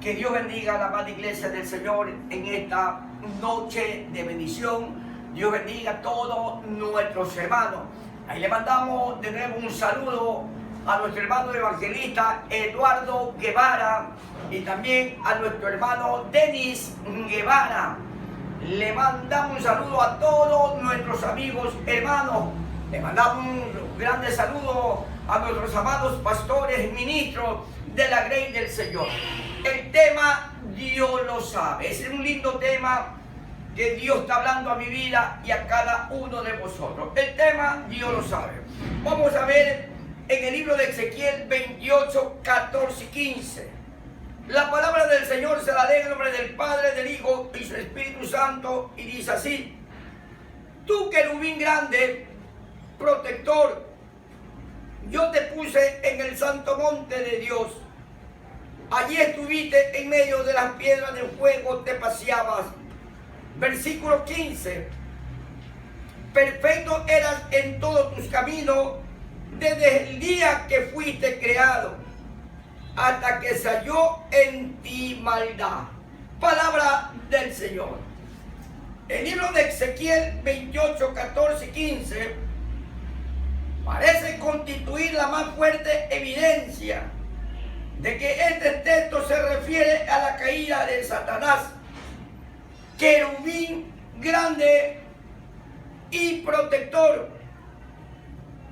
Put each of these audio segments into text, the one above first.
Que Dios bendiga a la amada iglesia del Señor en esta noche de bendición. Dios bendiga a todos nuestros hermanos. Ahí le mandamos de nuevo un saludo a nuestro hermano evangelista Eduardo Guevara y también a nuestro hermano Denis Guevara. Le mandamos un saludo a todos nuestros amigos hermanos. Le mandamos un grande saludo a nuestros amados pastores, ministros de la Grey del Señor. El tema Dios lo sabe. Es un lindo tema que Dios está hablando a mi vida y a cada uno de vosotros. El tema Dios lo sabe. Vamos a ver en el libro de Ezequiel 28, 14 y 15. La palabra del Señor se la lee en el nombre del Padre, del Hijo y su Espíritu Santo, y dice así: Tú, querubín grande, protector, yo te puse en el santo monte de Dios. Allí estuviste en medio de las piedras del fuego, te paseabas. Versículo 15. Perfecto eras en todos tus caminos desde el día que fuiste creado, hasta que se halló en ti maldad. Palabra del Señor. El libro de Ezequiel 28, 14 y 15 parece constituir la más fuerte evidencia de que este texto se refiere a la caída de Satanás, querubín grande y protector.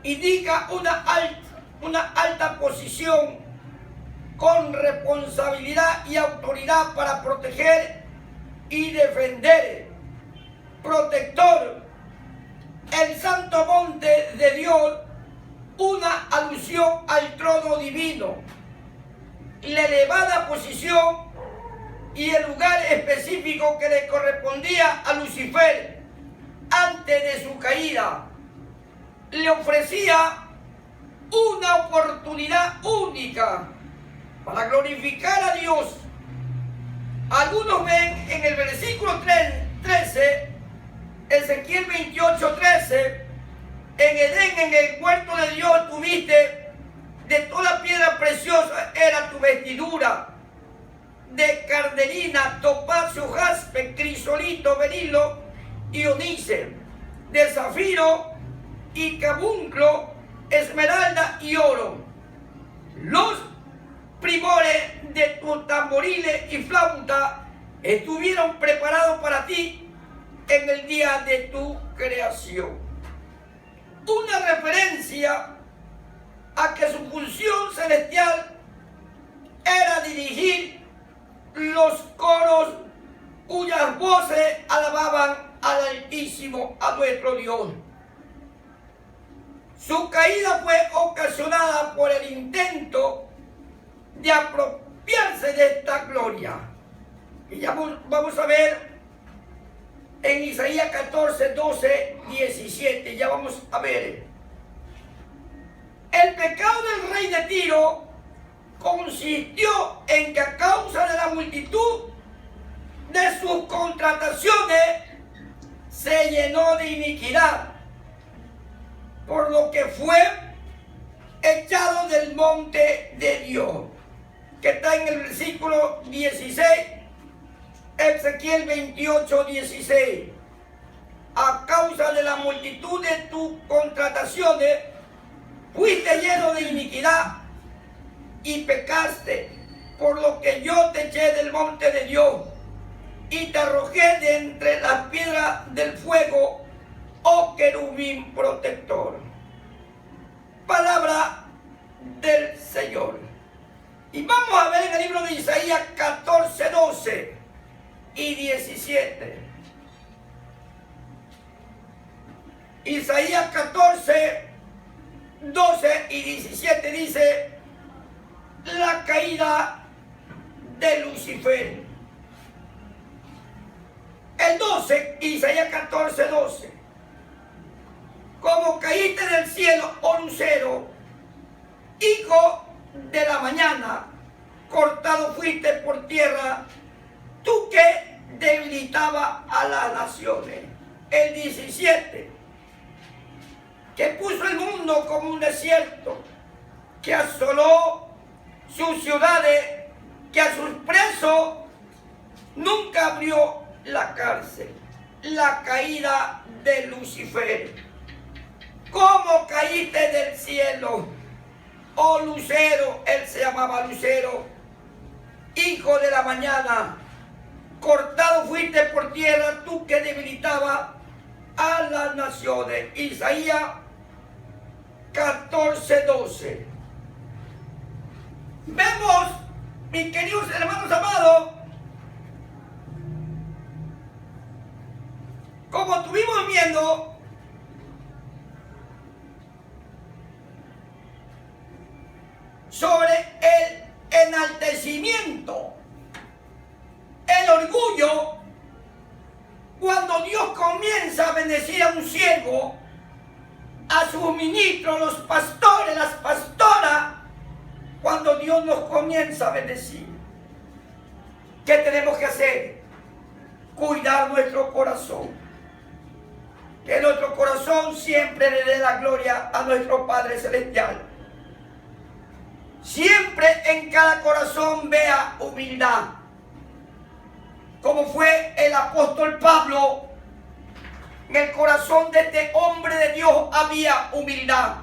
Indica una alta posición con responsabilidad y autoridad para proteger y defender. Protector, el santo monte de Dios, una alusión al trono divino, la elevada posición y el lugar específico que le correspondía a Lucifer antes de su caída. Le ofrecía una oportunidad única para glorificar a Dios. Algunos ven en el versículo 13, Ezequiel 28, 13, en Edén, en el huerto de Dios, tuviste de toda piedra preciosa, era tu vestidura, de cardenina, topacio, jaspe, crisolito, berilo y onice, de zafiro y carbunclo, esmeralda y oro. Los primores de tus tamboriles y flauta estuvieron preparados para ti en el día de tu creación. Una referencia a que su función celestial era dirigir los coros cuyas voces alababan al Altísimo, a nuestro Dios. Su caída fue ocasionada por el intento de apropiarse de esta gloria. Y ya vamos a ver en Isaías 14, 12, 17, ya vamos a ver. El pecado del rey de Tiro consistió en que a causa de la multitud de sus contrataciones se llenó de iniquidad, por lo que fue echado del monte de Dios, que está en el versículo 16, Ezequiel 28, 16. A causa de la multitud de tus contrataciones, fuiste lleno de iniquidad y pecaste, por lo que yo te eché del monte de Dios y te arrojé de entre las piedras del fuego, oh querubín protector. Palabra del Señor. Y vamos a ver en el libro de Isaías 14, 12 y 17. Isaías 14, 12 y 17 dice: la caída de Lucifer. El 12, Isaías 14, 12. Como caíste del cielo, oh lucero, hijo de la mañana, cortado fuiste por tierra, tú que debilitaba a las naciones. El 17, que puso el mundo como un desierto, que asoló sus ciudades, que a sus presos nunca abrió la cárcel. La caída de Lucifer. ¿Cómo caíste del cielo? Oh Lucero, él se llamaba Lucero, hijo de la mañana. Cortado fuiste por tierra, tú que debilitabas a las naciones. Isaías 14:12. Vemos, mis queridos hermanos amados, como estuvimos viendo, sobre el enaltecimiento, el orgullo, cuando Dios comienza a bendecir a un siervo, a sus ministros, los pastores, las pastoras, cuando Dios nos comienza a bendecir, ¿qué tenemos que hacer? Cuidar nuestro corazón. Que nuestro corazón siempre le dé la gloria a nuestro Padre Celestial. Siempre en cada corazón vea humildad. Como fue el apóstol Pablo, en el corazón de este hombre de Dios había humildad.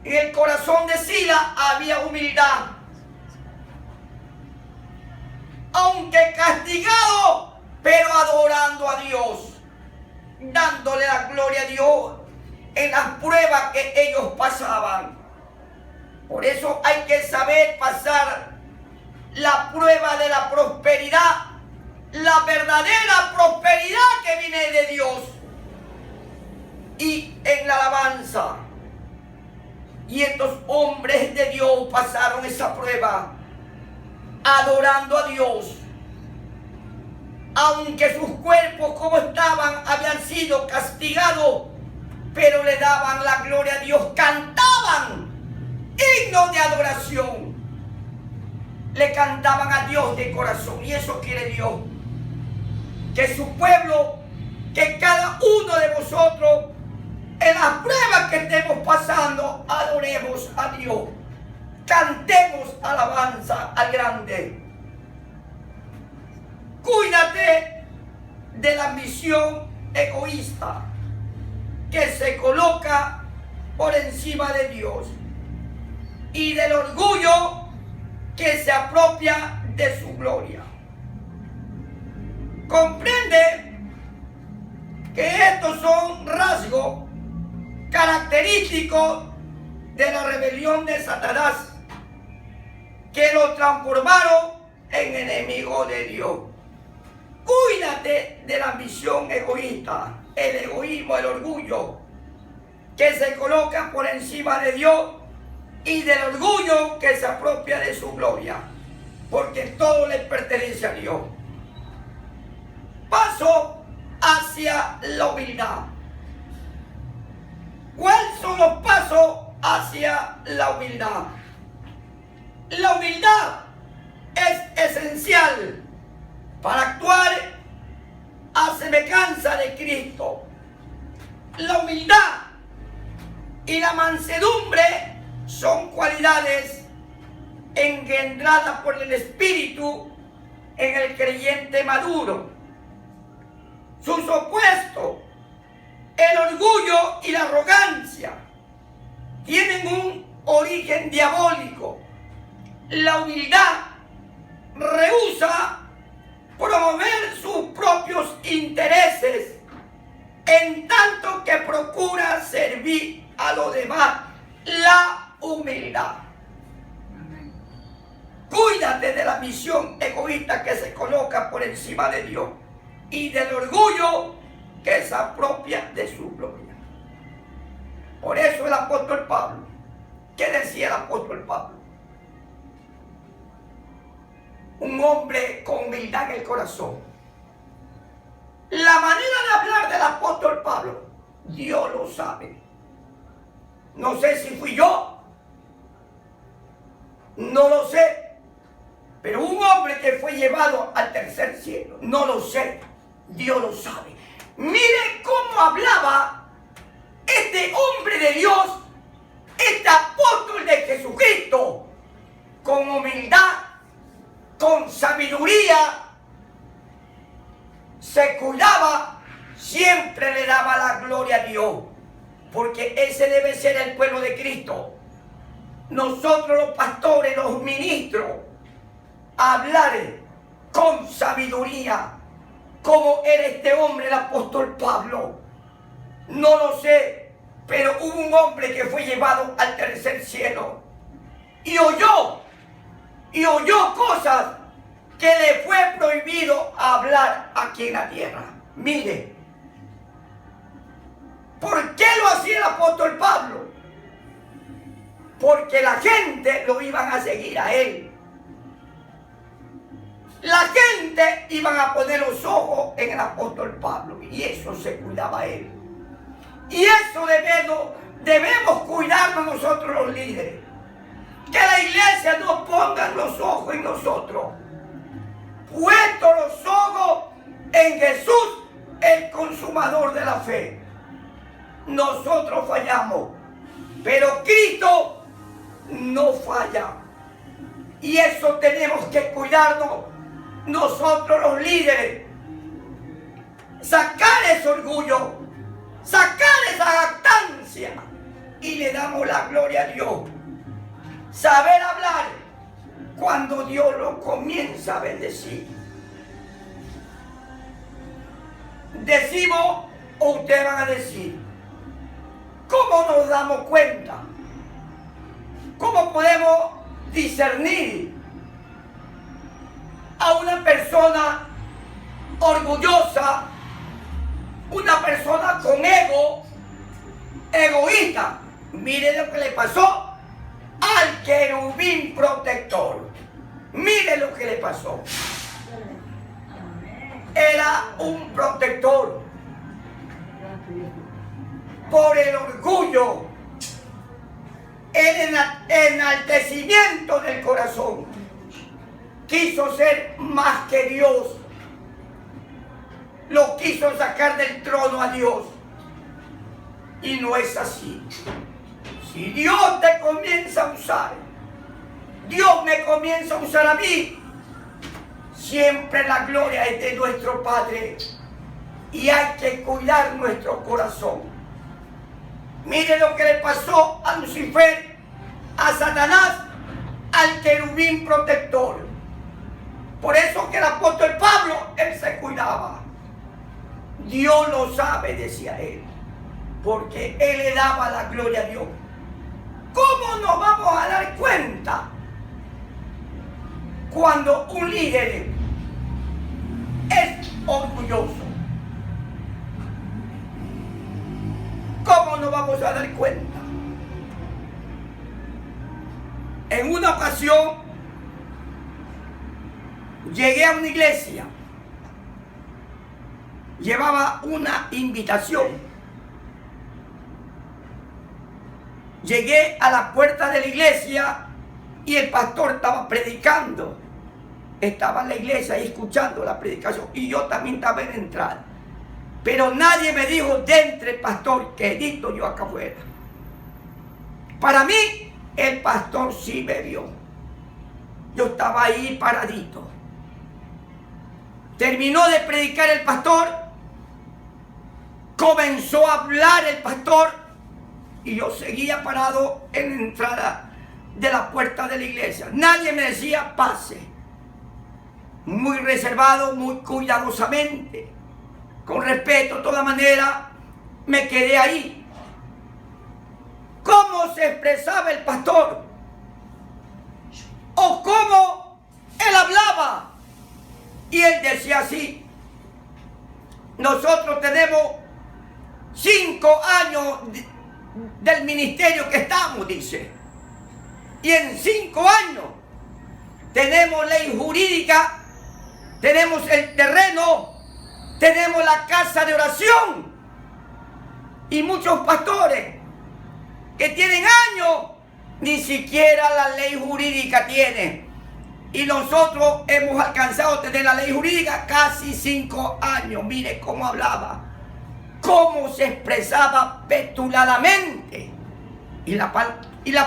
En el corazón de Silas había humildad. Aunque castigado, pero adorando a Dios, dándole la gloria a Dios en las pruebas que ellos pasaban. Por eso hay que saber pasar la prueba de la prosperidad, la verdadera prosperidad que viene de Dios, y en la alabanza. Y estos hombres de Dios pasaron esa prueba adorando a Dios. Aunque sus cuerpos como estaban habían sido castigados, pero le daban la gloria a Dios, cantaban himnos de adoración, le cantaban a Dios de corazón. Y eso quiere Dios, que su pueblo, que cada uno de vosotros, en las pruebas que estemos pasando, adoremos a Dios, cantemos alabanza al grande. Cuídate de la ambición egoísta que se coloca por encima de Dios, y del orgullo que se apropia de su gloria. Comprende que estos son rasgos característicos de la rebelión de Satanás, que lo transformaron en enemigo de Dios. Cuídate de la ambición egoísta, el egoísmo, el orgullo, que se coloca por encima de Dios, y del orgullo que se apropia de su gloria, porque todo le pertenece a Dios. Paso hacia la humildad. ¿Cuáles son los pasos hacia la humildad? La humildad es esencial para actuar a semejanza de Cristo. La humildad y la mansedumbre son cualidades engendradas por el Espíritu en el creyente maduro. Sus opuestos, el orgullo y la arrogancia, tienen un origen diabólico. La humildad rehúsa promover sus propios intereses, en tanto que procura servir a los demás. La humildad. Cuídate de la ambición egoísta que se coloca por encima de Dios, y del orgullo que se apropia de su gloria. Por eso el apóstol Pablo, ¿qué decía el apóstol Pablo? Un hombre con humildad en el corazón. La manera de hablar del apóstol Pablo, Dios lo sabe. No sé si fui yo, no lo sé, pero un hombre que fue llevado al tercer cielo, no lo sé, Dios lo sabe. Miren cómo hablaba este hombre de Dios, este apóstol de Jesucristo, con humildad, con sabiduría, se cuidaba, siempre le daba la gloria a Dios, porque ese debe ser el pueblo de Cristo. Nosotros los pastores, los ministros, hablar con sabiduría, como era este hombre, el apóstol Pablo. No lo sé, pero hubo un hombre que fue llevado al tercer cielo y oyó cosas que le fue prohibido hablar aquí en la tierra. Mire, ¿por qué lo hacía el apóstol Pablo? Porque la gente lo iban a seguir a él. La gente iban a poner los ojos en el apóstol Pablo, y eso se cuidaba él. Y eso debemos cuidarnos nosotros los líderes. Que la iglesia no ponga los ojos en nosotros. Puesto los ojos en Jesús, el consumador de la fe. Nosotros fallamos, pero Cristo no falla. Y eso tenemos que cuidarnos nosotros los líderes. Sacar ese orgullo, sacar esa jactancia, y le damos la gloria a Dios. Saber hablar cuando Dios lo comienza a bendecir. Decimos, o ustedes van a decir, ¿cómo nos damos cuenta? ¿Cómo podemos discernir a una persona orgullosa, una persona con egoísta? Mire lo que le pasó al querubín protector. Mire lo que le pasó. Era un protector. Por el orgullo, el enaltecimiento del corazón, quiso ser más que Dios. Lo quiso sacar del trono a Dios. Y no es así. Si Dios te comienza a usar, Dios me comienza a usar a mí, siempre la gloria es de nuestro Padre. Y hay que cuidar nuestro corazón. Mire lo que le pasó a Lucifer, a Satanás, al querubín protector. Por eso que el apóstol Pablo, él se cuidaba. Dios lo sabe, decía él, porque él le daba la gloria a Dios. ¿Cómo nos vamos a dar cuenta cuando un líder es orgulloso? ¿Cómo nos vamos a dar cuenta? En una ocasión llegué a una iglesia, llevaba una invitación. Llegué a la puerta de la iglesia y el pastor estaba predicando. Estaba en la iglesia ahí escuchando la predicación y yo también estaba en la entrada. Pero nadie me dijo, dentre pastor, quedito yo acá afuera. Para mí, el pastor sí me vio. Yo estaba ahí paradito. Terminó de predicar el pastor, comenzó a hablar el pastor, y yo seguía parado en la entrada de la puerta de la iglesia. Nadie me decía, pase. Muy reservado, muy cuidadosamente, con respeto, de toda manera, me quedé ahí. ¿Cómo se expresaba el pastor? ¿O cómo él hablaba? Y él decía así: nosotros tenemos 5 años del ministerio que estamos, dice. Y en 5 años tenemos ley jurídica, tenemos el terreno, tenemos la casa de oración. Y muchos pastores que tienen años, ni siquiera la ley jurídica tienen. Y nosotros hemos alcanzado a tener la ley jurídica casi 5 años. Mire cómo hablaba, cómo se expresaba petuladamente. Y la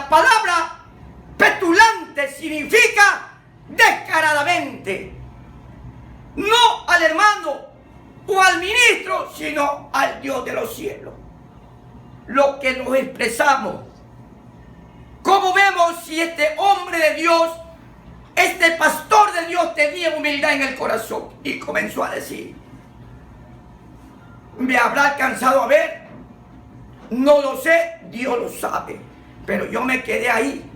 palabra petulante abundante significa descaradamente. No al hermano o al ministro, sino al Dios de los cielos. Lo que nos expresamos. ¿Cómo vemos si este hombre de Dios, este pastor de Dios tenía humildad en el corazón? Y comenzó a decir, ¿me habrá alcanzado a ver? No lo sé, Dios lo sabe. Pero yo me quedé ahí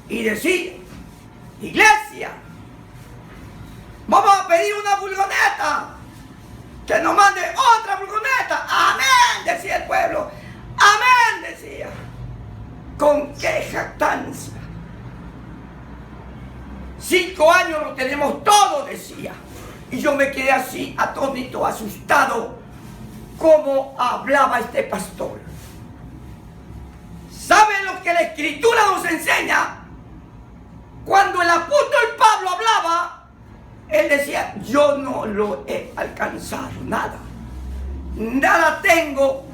y decía, iglesia, vamos a pedir una furgoneta, que nos mande otra furgoneta. Amén, decía el pueblo. Amén, decía. Con qué jactancia. 5 años lo tenemos todo, decía. Y yo me quedé así, atónito, asustado, como hablaba este pastor. ¿Saben lo que la Escritura nos enseña? Cuando el apóstol Pablo hablaba, él decía, yo no lo he alcanzado, nada. Nada tengo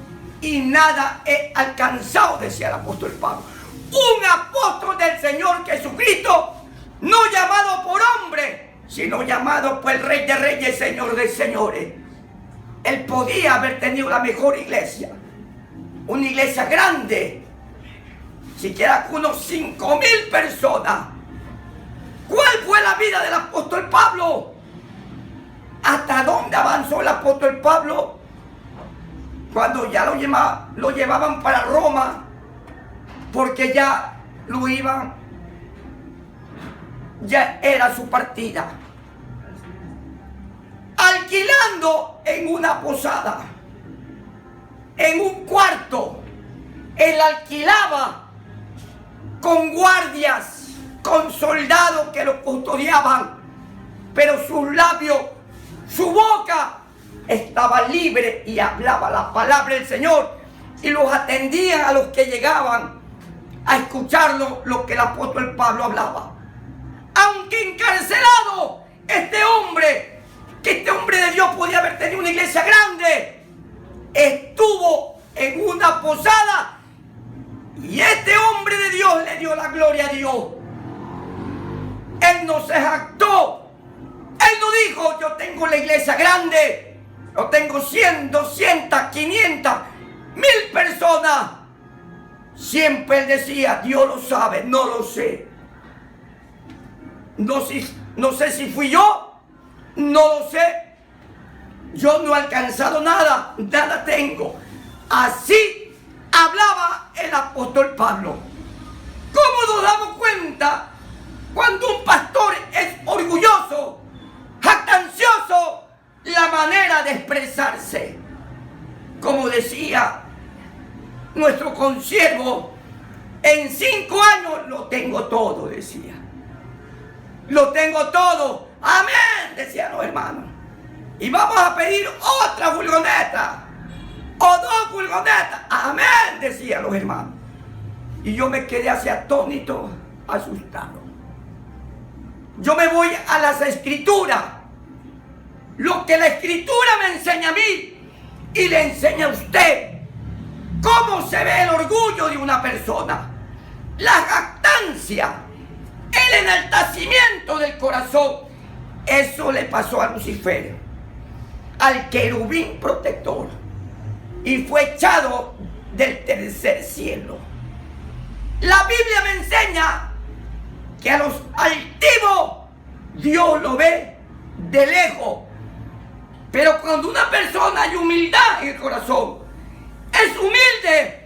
y nada he alcanzado, decía el apóstol Pablo. Un apóstol del Señor Jesucristo, no llamado por hombre, sino llamado por el Rey de Reyes, Señor de Señores. Él podía haber tenido la mejor iglesia, una iglesia grande, siquiera con unos 5,000 personas. ¿Cuál fue la vida del apóstol Pablo? ¿Hasta dónde avanzó el apóstol Pablo? Cuando ya lo llevaban para Roma, porque ya era su partida. Alquilando en una posada, en un cuarto, él alquilaba con guardias, con soldados que lo custodiaban, pero sus labios, su boca estaba libre y hablaba la palabra del Señor, y los atendían a los que llegaban a escucharlo, lo que el apóstol Pablo hablaba. Aunque encarcelado, este hombre de Dios podía haber tenido una iglesia grande, estuvo en una posada y este hombre de Dios le dio la gloria a Dios. Él no se jactó. Él no dijo, yo tengo la iglesia grande, yo tengo 100, 200, 500, 1000 personas. Siempre él decía, Dios lo sabe, no lo sé. No sé si fui yo, no lo sé. Yo no he alcanzado nada, nada tengo. Así hablaba el apóstol Pablo. ¿Cómo nos damos cuenta cuando un pastor es orgulloso, jactancioso, la manera de expresarse? Como decía nuestro consiervo, en 5 años lo tengo todo, decía. Lo tengo todo. Amén, decían los hermanos. Y vamos a pedir otra furgoneta o 2 furgonetas. Amén, decían los hermanos. Y yo me quedé así atónito, asustado. Yo me voy a las escrituras. Lo que la escritura me enseña a mí y le enseña a usted. ¿Cómo se ve el orgullo de una persona? La jactancia, el enaltecimiento del corazón. Eso le pasó a Lucifer, al querubín protector, y fue echado del tercer cielo. La Biblia me enseña que a los altivos Dios lo ve de lejos, pero cuando una persona hay humildad en el corazón, es humilde,